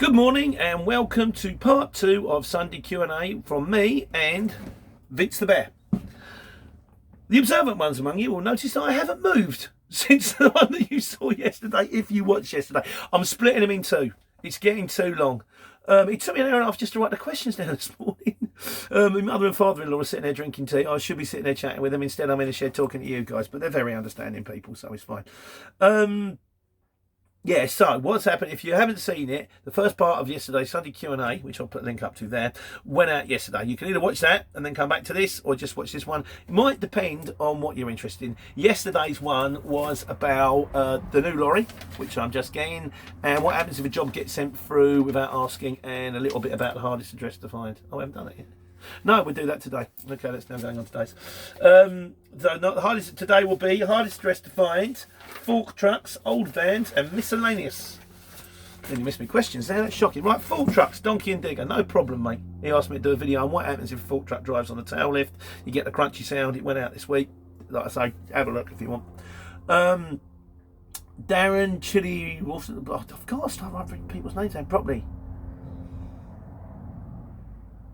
Good morning and welcome to part 2 of Sunday Q&A from me and Vince the Bear. The observant ones among you will notice that I haven't moved since the one that you saw yesterday, if you watched yesterday. I'm splitting them in two. It's getting too long. It took me an hour and a half just to write the questions down this morning. My mother and father-in-law are sitting there drinking tea. I should be sitting there chatting with them. Instead, I'm in the shed talking to you guys, but they're very understanding people, so it's fine. Yeah, so what's happened, if you haven't seen it, the first part of yesterday's Sunday Q&A, which I'll put a link up to there, went out yesterday. You can either watch that and then come back to this, or just watch this one. It might depend on what you're interested in. Yesterday's one was about the new lorry, which I'm just getting, and what happens if a job gets sent through without asking, and a little bit about the hardest address to find. Oh, I haven't done it yet. No, we'll do that today. Okay, that's now going on today's. So not the hardest today will be hardest address to find, Forktrucks, old vans, and miscellaneous. Then you missed me questions there. That's shocking. Right, Forktrucks, donkey and digger, no problem, mate. He asked me to do a video on what happens if a fork truck drives on the tail lift. You get the crunchy sound. It went out this week. Like I say, have a look if you want. Darren Chili Wolfson. Oh, I've got to start writing people's names down properly.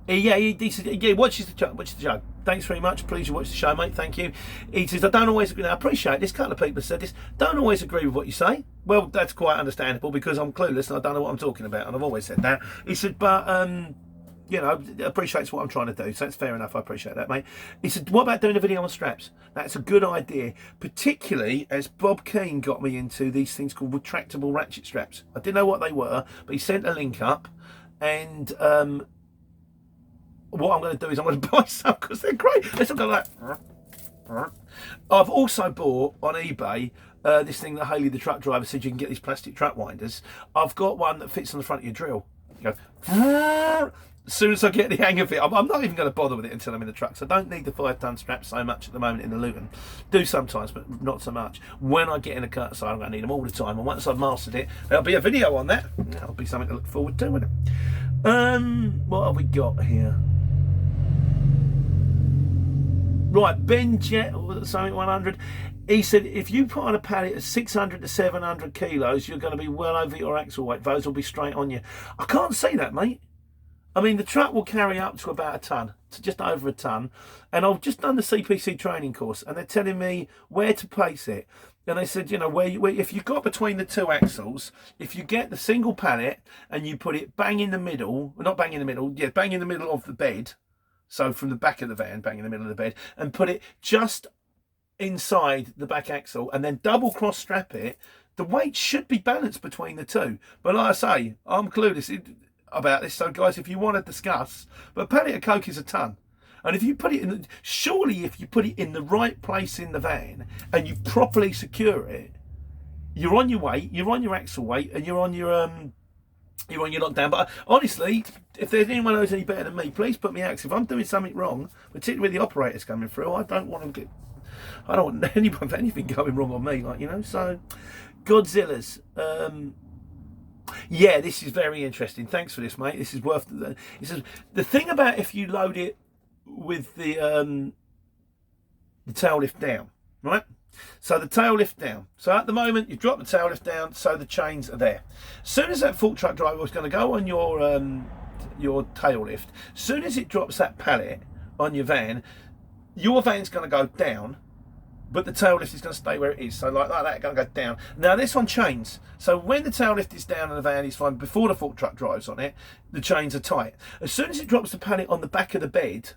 He says, yeah, watches the show. Thanks very much. Please you watch the show, mate. Thank you. He says, I don't always agree. Now, I appreciate this. A couple of people have said this. Don't always agree with what you say. Well, that's quite understandable because I'm clueless and I don't know what I'm talking about, and I've always said that. He said, but you know, appreciates what I'm trying to do, so that's fair enough. I appreciate that, mate. He said, what about doing a video on straps? That's a good idea, particularly as Bob Keane got me into these things called retractable ratchet straps. I didn't know what they were, but he sent a link up, and what I'm going to do is I'm going to buy some because they're great. Let's not go like that. I've also bought on eBay this thing that Haley the truck driver said you can get, these plastic truck winders. I've got one that fits on the front of your drill. You go, as soon as I get the hang of it, I'm not even going to bother with it until I'm in the truck. So I don't need the 5-ton strap so much at the moment in the Luton. Do sometimes, but not so much. When I get in the cut side, I'm going to need them all the time. And once I've mastered it, there'll be a video on that. That'll be something to look forward to, won't it? What have we got here? Right, Ben Jet, or something 100. He said, if you put on a pallet of 600 to 700 kilos, you're going to be well over your axle weight. Those will be straight on you. I can't see that, mate. I mean, the truck will carry up to about a ton, to just over a ton. And I've just done the CPC training course, and they're telling me where to place it. And they said, you know, where if you've got between the two axles, if you get the single pallet and you put it bang in the middle, not bang in the middle, yeah, bang in the middle of the bed. So from the back of the van, bang in the middle of the bed, and put it just inside the back axle, and then double cross strap it, the weight should be balanced between the two. But like I say, I'm clueless about this. So guys, if you want to discuss, but a pallet of Coke is a ton. And if you put it in, surely if you put it in the right place in the van and you properly secure it, you're on your weight, you're on your axle weight, and you're on your lockdown. But honestly, if there's anyone who knows any better than me, please put me out. 'Cause if I'm doing something wrong, particularly with the operators coming through, I don't want anything going wrong on me, like, you know. So, Godzilla's. Yeah, this is very interesting. Thanks for this, mate. This is worth. It says the thing about if you load it with the tail lift down, right? So the tail lift down. So at the moment, you drop the tail lift down, so the chains are there. As soon as that fork truck driver was going to go on your tail lift, as soon as it drops that pallet on your van's going to go down, but the tail lift is going to stay where it is. So like that, going to go down. Now this one chains. So when the tail lift is down and the van is fine, before the fork truck drives on it, the chains are tight. As soon as it drops the pallet on the back of the bed,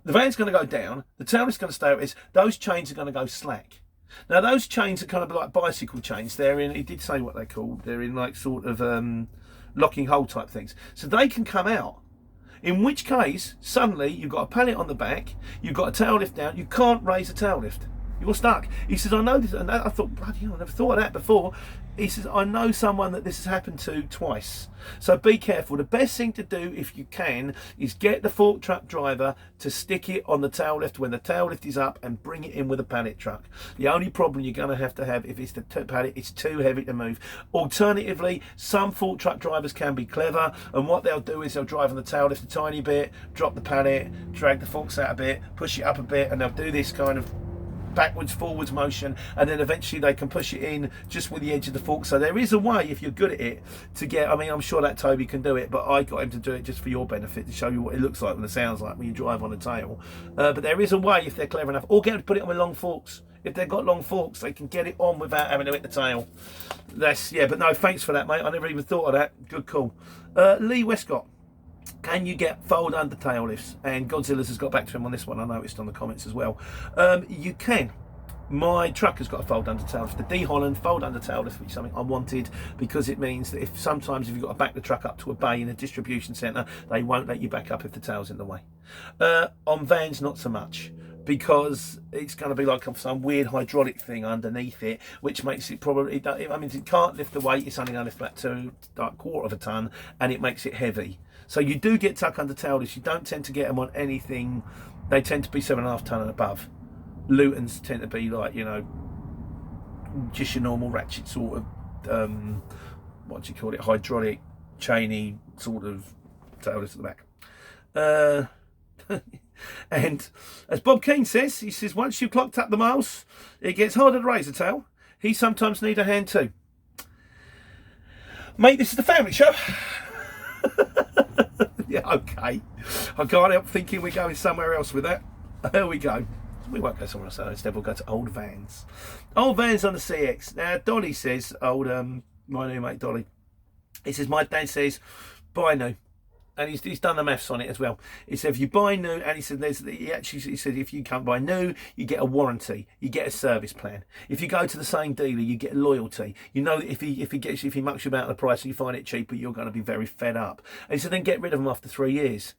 the van's going to go down, the tail lift's going to stay where it is, those chains are going to go slack. Now those chains are kind of like bicycle chains. They're in, he did say what they're called, they're in like sort of locking hole type things. So they can come out. In which case, suddenly you've got a pallet on the back, you've got a tail lift down, you can't raise a tail lift. You're stuck. He says, I know this, and I thought, bloody hell, I never thought of that before. He says, I know someone that this has happened to twice. So be careful. The best thing to do, if you can, is get the fork truck driver to stick it on the tail lift when the tail lift is up and bring it in with a pallet truck. The only problem you're going to have if it's the pallet, it's too heavy to move. Alternatively, some fork truck drivers can be clever, and what they'll do is they'll drive on the tail lift a tiny bit, drop the pallet, drag the forks out a bit, push it up a bit, and they'll do this kind of backwards, forwards motion, and then eventually they can push it in just with the edge of the fork. So there is a way, if you're good at it, to get, I mean, I'm sure that Toby can do it, but I got him to do it just for your benefit, to show you what it looks like and it sounds like when you drive on a tail. But there is a way, if they're clever enough, or get them to put it on with long forks. If they've got long forks, they can get it on without having to hit the tail. That's, yeah, but no, thanks for that, mate. I never even thought of that. Good call. Lee Westcott. Can you get fold under tail lifts? And Godzilla's has got back to him on this one, I noticed on the comments as well. You can. My truck has got a fold under tail lift. The D Holland fold under tail lift, which is something I wanted, because it means that if sometimes if you've got to back the truck up to a bay in a distribution centre, they won't let you back up if the tail's in the way. On vans, not so much, because it's going to be like some weird hydraulic thing underneath it, which makes it probably, I mean, it can't lift the weight, it's only going to lift about quarter of a tonne, and it makes it heavy. So you do get tuck under tail lifts. You don't tend to get them on anything. They tend to be 7.5 tonne and above. Lutons tend to be like, you know, just your normal ratchet sort of, what do you call it, hydraulic, chainy sort of tail lift at the back. And as Bob Keane says, he says, once you've clocked up the miles, it gets harder to raise a tail. He sometimes need a hand too. Mate, this is the family show. Yeah, okay. I can't help thinking we're going somewhere else with that. There we go. We won't go somewhere else. Instead, we'll go to old vans. Old vans on the CX. Now, Dolly says, my new mate Dolly, he says, my dad says, buy new. And he's done the maths on it as well. He said if you buy new, and he said he said if you come buy new, you get a warranty, you get a service plan. If you go to the same dealer, you get loyalty. You know that if he mucks you about the price and you find it cheaper, you're going to be very fed up. And he said then get rid of them after 3 years.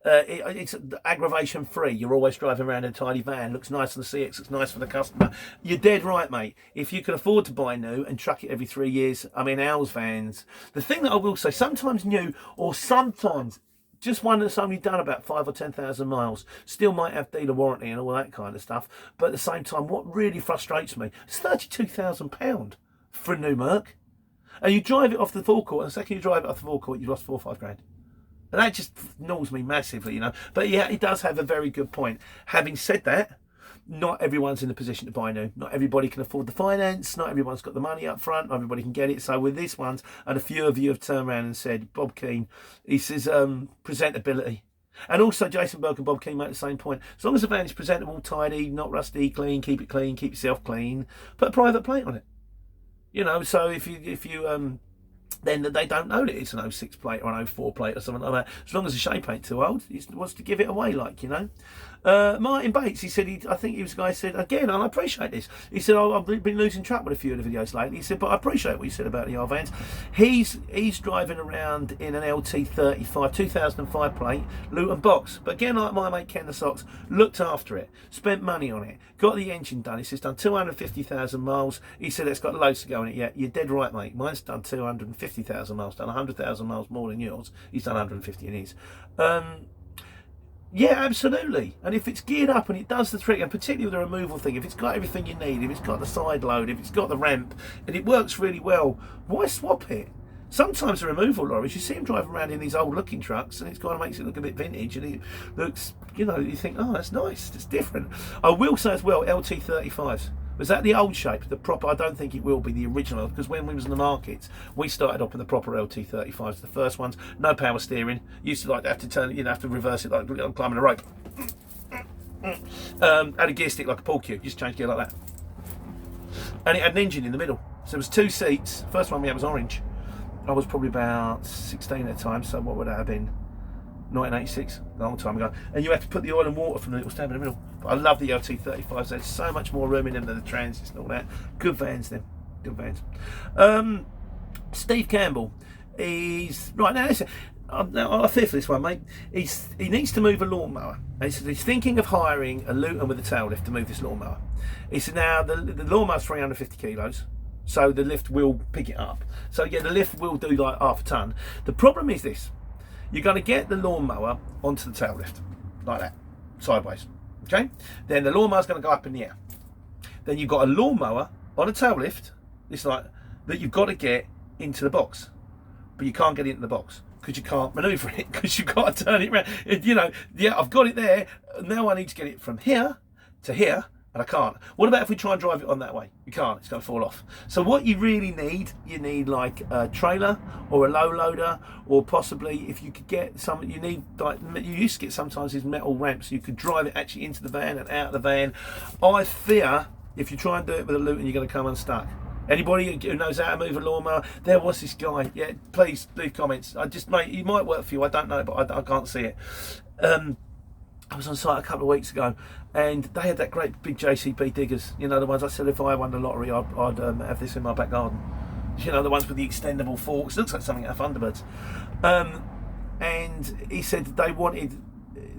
It's aggravation free. You're always driving around in a tiny van. Looks nice on the CX. Looks nice for the customer. You're dead right, mate. If you can afford to buy new and truck it every 3 years, I mean, ours vans. The thing that I will say, sometimes new, or sometimes just one that's only done about 5 or 10,000 miles, still might have dealer warranty and all that kind of stuff. But at the same time, what really frustrates me, it's £32,000 for a new Merc, and you drive it off the forecourt, and the second you drive it off the forecourt, you've lost 4 or 5 grand. And that just gnaws me massively, you know. But yeah, he does have a very good point. Having said that, not everyone's in a position to buy new. Not everybody can afford the finance. Not everyone's got the money up front. Not everybody can get it. So with this one, and a few of you have turned around and said, Bob Keane, he says, presentability. And also Jason Burke and Bob Keane make the same point. As long as the van is presentable, tidy, not rusty, clean, keep it clean, keep yourself clean, put a private plate on it. You know, so if you then they don't know that it's an 06 plate or an 04 plate or something like that. As long as the shape ain't too old, he wants to give it away, like, you know. Martin Bates, he said, I think he was the guy who said, again, and I appreciate this, he said, I've been losing track with a few of the videos lately. He said, but I appreciate what you said about the R vans. He's driving around in an LT35 2005 plate Luton box, but again, like my mate Ken the Socks, looked after it, spent money on it, got the engine done. He says done 250,000 miles. He said it's got loads to go in it yet. You're dead right, mate. Mine's done 250,000 miles, done 100,000 miles more than yours. He's done 150 in his. Yeah, absolutely. And if it's geared up and it does the trick, and particularly with the removal thing, if it's got everything you need, if it's got the side load, if it's got the ramp, and it works really well, why swap it? Sometimes the removal lorries, you see them driving around in these old looking trucks, and it kind of makes it look a bit vintage, and it looks, you know, you think, oh, that's nice, it's different. I will say as well, LT35s. Was that the old shape, the proper? I don't think it will be the original, because when we was in the markets, we started off in the proper LT35s, the first ones, no power steering. Used to like have to turn, you know, have to reverse it like climbing a rope. Had a gear stick like a pool cue, just change gear like that. And it had an engine in the middle, so there was 2 seats. First one we had was orange. I was probably about 16 at the time, so what would that have been? 1986, a long time ago. And you have to put the oil and water from the little stand in the middle. But I love the LT35s. There's so much more room in them than the Transits and all that. Good vans, then. Good vans. Steve Campbell. He's right now. Listen, I fear for this one, mate. He needs to move a lawnmower. And he's thinking of hiring a Luton with a tail lift to move this lawnmower. He said now the lawnmower's 350 kilos. So the lift will pick it up. So yeah, the lift will do like half a tonne. The problem is this. You're going to get the lawnmower onto the tail lift, like that, sideways, okay? Then the lawnmower's going to go up in the air. Then you've got a lawnmower on a tail lift, it's like, that you've got to get into the box. But you can't get it into the box, because you can't manoeuvre it, because you've got to turn it around. You know, yeah, I've got it there, now I need to get it from here to here, And I can't. What about if we try and drive it on that way? You can't, it's going to fall off. So what you really need, you need like a trailer or a low loader, or possibly if you could get some, you need like, you used to get sometimes these metal ramps, so you could drive it actually into the van and out of the van. I fear if you try and do it with a Luton, you're going to come unstuck. Anybody who knows how to move a lawnmower? There was this guy. Yeah, please leave comments. Mate, he might work for you. I don't know, but I can't see it. I was on site a couple of weeks ago, and they had that great big JCB diggers. You know, the ones I said if I won the lottery, I'd have this in my back garden. You know, the ones with the extendable forks. Looks like something out of Thunderbirds. And he said they wanted.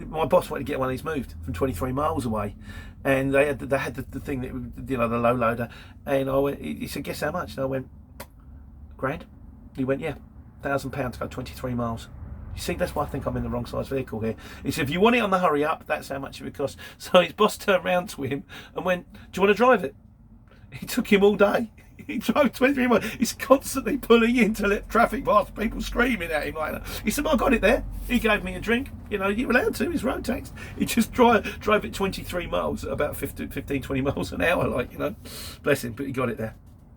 My boss wanted to get one of these moved from 23 miles away, and they had the thing that, you know, the low loader. And I went. He said, "Guess how much?" And I went, "Grand." He went, "Yeah, £1,000 to go 23 miles." You see, that's why I think I'm in the wrong size vehicle here. He said, if you want it on the hurry up, that's how much it would cost. So his boss turned round to him and went, "Do you want to drive it?" He took him all day. He drove 23 miles. He's constantly pulling in to let traffic pass, people screaming at him like that. He said, "I got it there." He gave me a drink. You know, you're allowed to, it's road tax. He just drove it 23 miles at about 15, 20 miles an hour, like, you know. Bless him, but he got it there.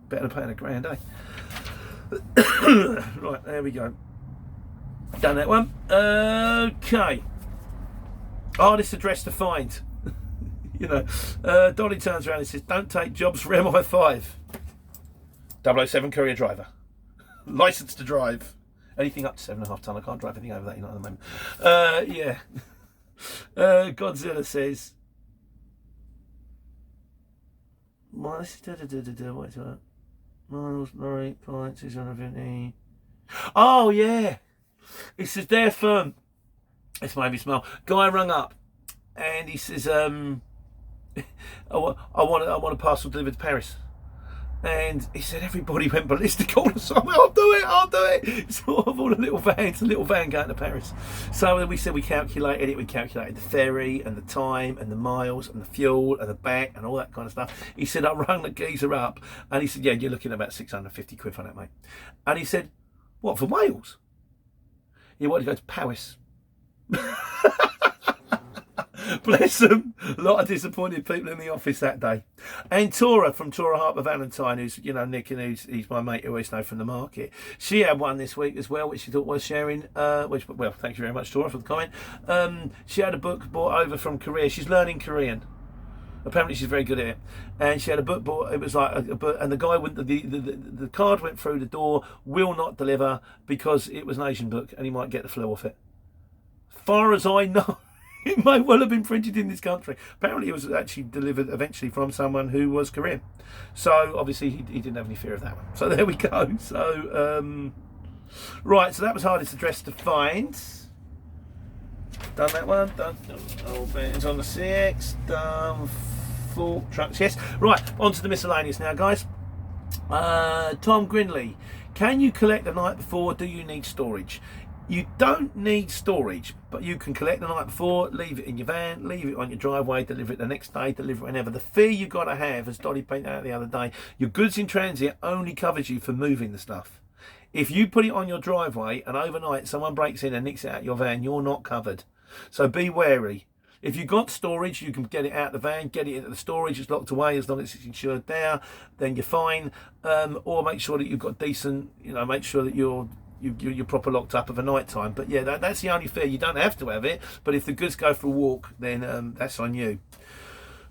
Better than paying £1,000, eh? Right, there we go. Done that one. Okay. Hardest address to find. You know, Dolly turns around and says, "Don't take jobs for MI5. 007 courier driver. License to drive. Anything up to 7.5 ton. I can't drive anything over that, you know, at the moment." Yeah. Godzilla says, what is that? Miles, lorry, flight, 650. Oh, yeah. He says their firm. This made me smile. Guy rung up and he says, I want a parcel delivered to Paris. And he said everybody went ballistic all the time. I'll do it. It's sort of all a little van going to Paris. So we said we calculated it. We calculated the ferry and the time and the miles and the fuel and the back and all that kind of stuff. He said I rang the geezer up and he said, "Yeah, you're looking at about 650 quid for that, mate." And he said, "What, for Wales?" He wanted to go to Paris. Bless them. A lot of disappointed people in the office that day. And Tora from Tora Harper Valentine, who's, you know, Nick, and he's my mate who I always know from the market. She had one this week as well, which she thought was sharing. Well, thank you very much, Tora, for the comment. She had a book bought over from Korea. She's learning Korean. Apparently she's very good at it, and she had a book bought. It was like a book, and the guy went. The card went through the door. Will not deliver because it was an Asian book, and he might get the flu off it. Far as I know, it may well have been printed in this country. Apparently, it was actually delivered eventually from someone who was Korean. So obviously, he didn't have any fear of that one. So there we go. So right. So that was hardest address to find. Done that one. Done. Oh, it's on the 6. Done. Forktrucks. Yes. Right. On to the miscellaneous now, guys. Tom Grinley. Can you collect the night before? Do you need storage? You don't need storage, but you can collect the night before, leave it in your van, leave it on your driveway, deliver it the next day, deliver it whenever. The fee you've got to have, as Dolly pointed out the other day, your goods in transit only covers you for moving the stuff. If you put it on your driveway and overnight someone breaks in and nicks it out your van, you're not covered. So be wary. If you've got storage, you can get it out of the van, get it into the storage, it's locked away as long as it's insured there, then you're fine. Or make sure that you've got decent, you know, make sure that you're proper locked up of a night time. But yeah, that's the only fear. You don't have to have it, but if the goods go for a walk, then that's on you.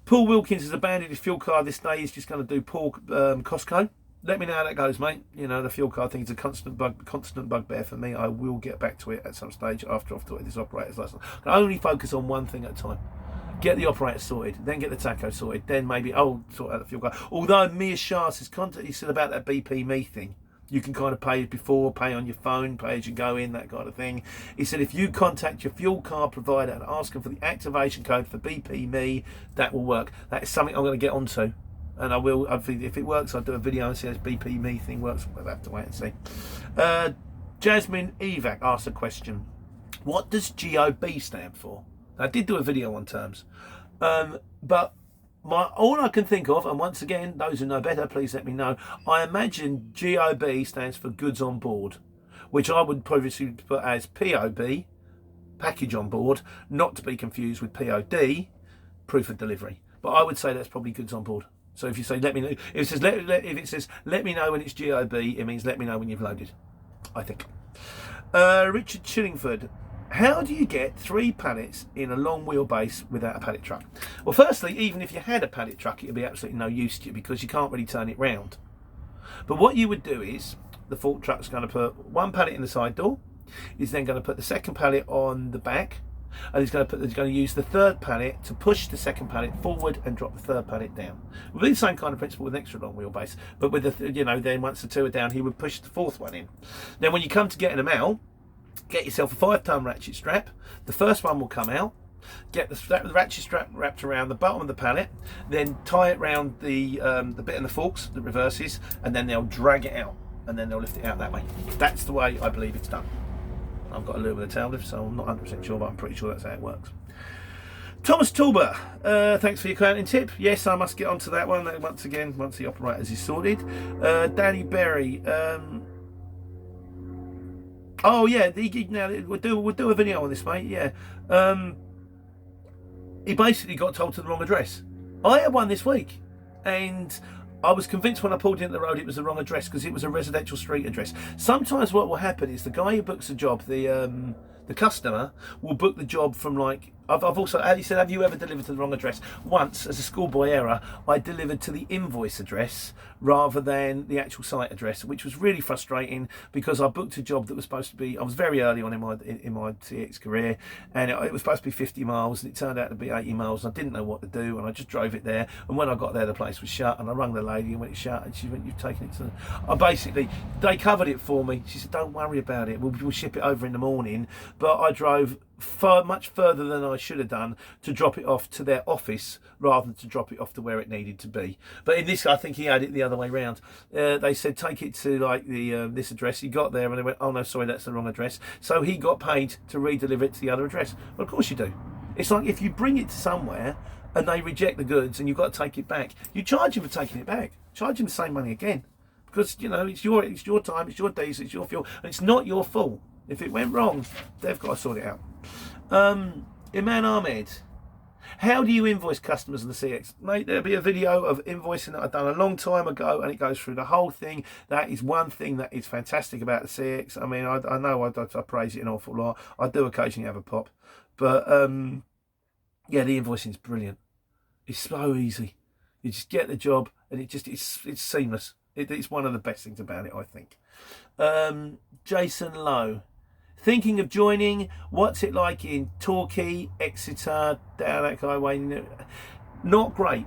Paul Wilkins has abandoned his fuel card this day. He's just going to do Costco. Let me know how that goes, mate. You know, the fuel card thing is a constant bugbear for me. I will get back to it at some stage after I've sorted this operator's license. I only focus on one thing at a time. Get the operator sorted, then get the taco sorted, then maybe I'll sort out the fuel card. Although Mia Shah says, he said about that BP Me thing. You can kind of pay before, pay on your phone, pay as you go in, that kind of thing. He said if you contact your fuel card provider and ask them for the activation code for BP Me, that will work. That is something I'm going to get onto. And I will, if it works, I'll do a video and see if this BP Me thing works. We'll have to wait and see. Jasmine Evac asked a question. What does GOB stand for? I did do a video on terms. But all I can think of, and once again, those who know better, please let me know. I imagine GOB stands for goods on board, which I would previously put as POB, package on board, not to be confused with POD, proof of delivery. But I would say that's probably goods on board. So if you say let me know, if it says let me know when it's GOB, it means let me know when you've loaded, I think. Richard Chillingford, how do you get 3 pallets in a long wheelbase without a pallet truck? Well, firstly, even if you had a pallet truck, it would be absolutely no use to you because you can't really turn it round. But what you would do is, the Forktruck's going to put 1 pallet in the side door, he's then going to put the 2nd pallet on the back, and he's going to use the 3rd pallet to push the 2nd pallet forward and drop the 3rd pallet down. With the same kind of principle with an extra long wheelbase, but with the, then once the 2 are down, he would push the 4th one in. Then when you come to getting them out, get yourself a 5-ton ratchet strap. The first one will come out. Get the ratchet strap wrapped around the bottom of the pallet, then tie it round the bit in the forks that reverses, and then they'll drag it out, and then they'll lift it out that way. That's the way I believe it's done. I've got a little bit of tail lift, so I'm not 100% sure, but I'm pretty sure that's how it works. Thomas Talbot, thanks for your counting tip. Yes, I must get onto that one once again, once the operators is sorted. Danny Berry. Oh yeah, we'll do a video on this, mate. Yeah. He basically got told to the wrong address. I had one this week, and I was convinced when I pulled into the road it was the wrong address because it was a residential street address. Sometimes what will happen is the guy who books a job, the customer will book the job from like, I've also, he said, have you ever delivered to the wrong address? Once, as a schoolboy error, I delivered to the invoice address rather than the actual site address, which was really frustrating because I booked a job that was supposed to be, I was very early on in my CX career, and it was supposed to be 50 miles, and it turned out to be 80 miles, and I didn't know what to do, and I just drove it there, and when I got there, the place was shut, and I rang the lady, and when it shut, and she went, you've taken it to they covered it for me. She said, don't worry about it, we'll ship it over in the morning, but I drove much further than I should have done to drop it off to their office rather than to drop it off to where it needed to be. But in this, I think he had it the other way round. They said take it to like the this address. He got there and they went, oh no, sorry, that's the wrong address. So he got paid to re-deliver it to the other address. Well, of course you do. It's like if you bring it to somewhere and they reject the goods and you've got to take it back, you charge him for taking it back. Charge him the same money again because it's your time, it's your diesel, it's your fuel, and it's not your fault. If it went wrong, they've got to sort it out. Iman Ahmed, how do you invoice customers on the CX? Mate, there'll be a video of invoicing that I've done a long time ago, and it goes through the whole thing. That is one thing that is fantastic about the CX. I mean, I know I praise it an awful lot. I do occasionally have a pop. But, yeah, the invoicing is brilliant. It's so easy. You just get the job, and it's seamless. It's one of the best things about it, I think. Jason Lowe. Thinking of joining, what's it like in Torquay, Exeter, down that highway? Not great.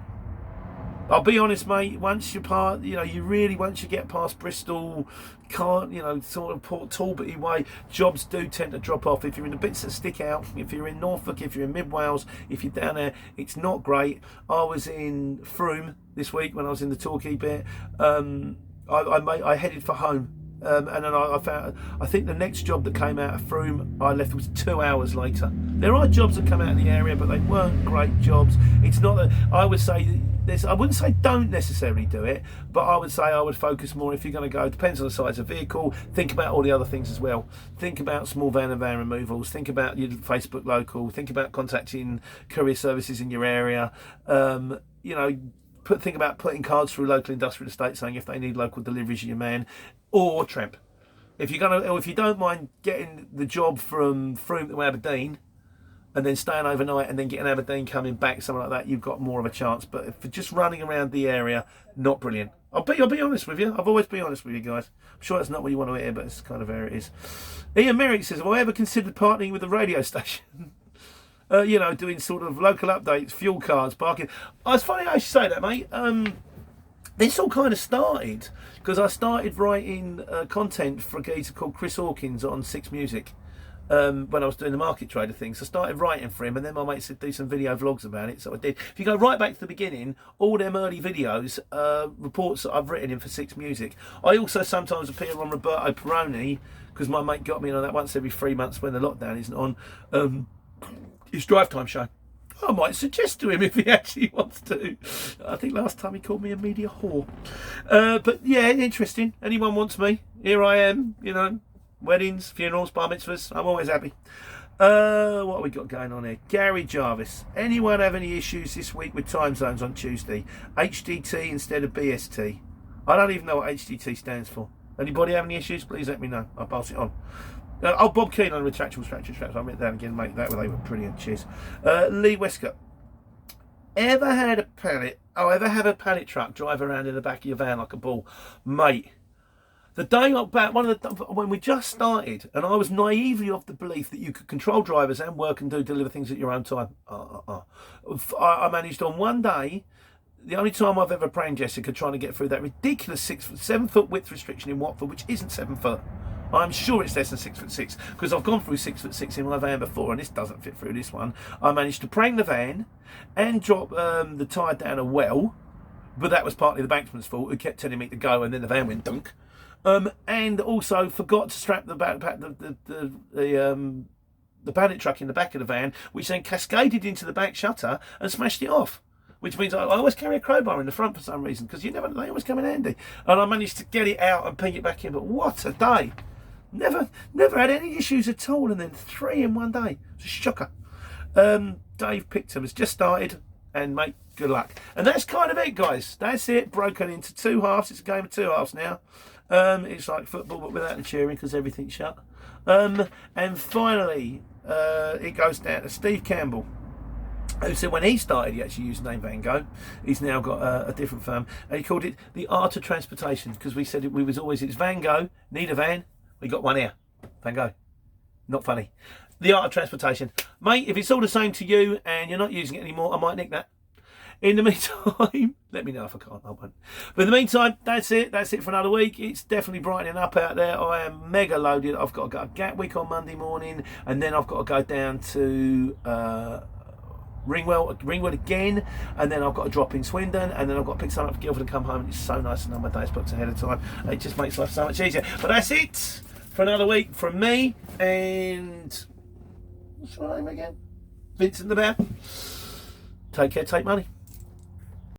I'll be honest, mate, once you get past Bristol, sort of Port Talbot way, jobs do tend to drop off. If you're in the bits that stick out, if you're in Norfolk, if you're in Mid Wales, if you're down there, it's not great. I was in Frome this week when I was in the Torquay bit. I headed for home. And then I think the next job that came out of Frome, I left was 2 hours later. There are jobs that come out of the area, but they weren't great jobs. It's not that I would say this. I wouldn't say don't necessarily do it, but I would say I would focus more if you're going to go. Depends on the size of vehicle. Think about all the other things as well. Think about small van and van removals. Think about your Facebook local. Think about contacting courier services in your area. Think about putting cards through local industrial estates saying if they need local deliveries, your man, or tramp. If you don't mind getting the job from Frome to Aberdeen and then staying overnight and then getting Aberdeen coming back, something like that, you've got more of a chance. But if for just running around the area, not brilliant. I'll be honest with you. I've always been honest with you guys. I'm sure that's not what you want to hear, but it's kind of where it is. Ian Merrick says, have I ever considered partnering with a radio station? Doing sort of local updates, fuel cards, parking. It's funny how you say that, mate. This all kind of started because I started writing content for a geezer called Chris Hawkins on Six Music when I was doing the market trader thing. So I started writing for him, and then my mate said do some video vlogs about it. So I did. If you go right back to the beginning, all them early videos, reports that I've written in for Six Music. I also sometimes appear on Roberto Peroni because my mate got me on that once every 3 months when the lockdown isn't on. His drive time show. I might suggest to him if he actually wants to. I think last time he called me a media whore. But yeah, interesting. Anyone wants me? Here I am, weddings, funerals, bar mitzvahs. I'm always happy. What have we got going on here? Gary Jarvis. Anyone have any issues this week with time zones on Tuesday? HDT instead of BST. I don't even know what HDT stands for. Anybody have any issues? Please let me know. I'll pass it on. Bob Keane on retractable straps. I'll make that again, mate. That they were brilliant. Cheers. Lee Westcott. Ever had a pallet truck drive around in the back of your van like a ball, mate? The day back, when we just started, and I was naively of the belief that you could control drivers and work and deliver things at your own time. I managed on one day, the only time I've ever pranked Jessica trying to get through that ridiculous 7 foot width restriction in Watford, which isn't 7 foot. I'm sure it's less than 6'6", because I've gone through 6'6" in my van before, and this doesn't fit through this one. I managed to prank the van and drop the tyre down a well, but that was partly the banksman's fault, who kept telling me to go, and then the van went dunk. And also forgot to strap the pallet truck in the back of the van, which then cascaded into the back shutter and smashed it off. Which means I always carry a crowbar in the front for some reason, because they always come in handy. And I managed to get it out and ping it back in. But what a day! Never had any issues at all, and then 3 in one day. It's a shocker. Dave Picton has just started, and mate, good luck. And that's kind of it, guys. That's it. Broken into 2 halves. It's a game of 2 halves now. It's like football, but without the cheering, because everything's shut. And finally, it goes down to Steve Campbell, who said when he started, he actually used the name Van Gogh. He's now got a different firm, and he called it the art of transportation, because we said it's Van Gogh, need a van, we got one here, Van Gogh. Not funny. The art of transportation. Mate, if it's all the same to you and you're not using it anymore, I might nick that. In the meantime, let me know if I can't, I won't. But in the meantime, that's it for another week. It's definitely brightening up out there. I am mega loaded. I've got to go to Gatwick on Monday morning, and then I've got to go down to Ringwood again, and then I've got to drop in Swindon, and then I've got to pick something up for Guildford and come home. It's so nice to know my day's booked ahead of time. It just makes life so much easier. But that's it for another week from me, and what's your name again? Vincent the Bear. Take care, take money.